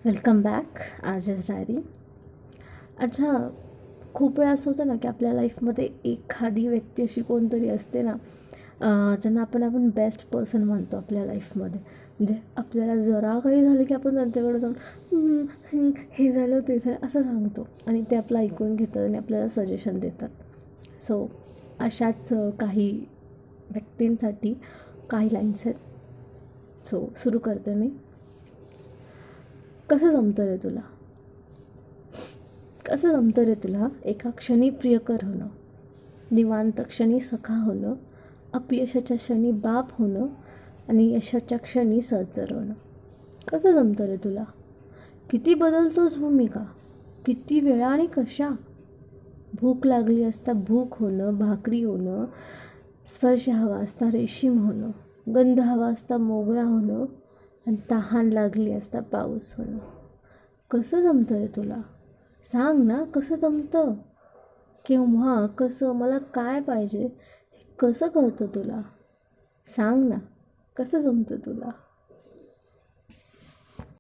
Welcome back RJs diary. अच्छा, खूप वेळा असं होतं ना की आपल्या लाईफमध्ये एखादी व्यक्ती अशी कोणतरी असते ना, ज्यांना आपण बेस्ट पर्सन मानतो आपल्या लाईफमध्ये. म्हणजे आपल्याला जरा काही झालं की आपण त्यांच्याकडे जाऊन हे झालं ते झालं असं सांगतो आणि ते आपलं ऐकून घेतात आणि आपल्याला सजेशन देतात. सो अशाच काही व्यक्तींसाठी काही लाईन्स आहेत. सो सुरू करते मी. कसं जमतं रे तुला? कसं जमतं रे तुला एका क्षणी प्रियकर होणं, निवांत क्षणी सखा होणं, अपयशाच्या क्षणी बाप होणं आणि यशाच्या क्षणी सहचर होणं? कसं जमतं रे तुला? किती बदलतोस भूमिका? किती वेळा आणि कशा? भूक लागली असता भूक होणं, भाकरी होणं, स्पर्श हवा असता रेशीम होणं, गंध हवा असता मोगरा होणं आणि तहान लागली असता पाऊस होणं. कसं जमतं रे तुला? सांग ना, कसं जमतं? केव्हा, कसं, मला काय पाहिजे हे कसं कळतं तुला? सांग ना, कसं जमतं तुला?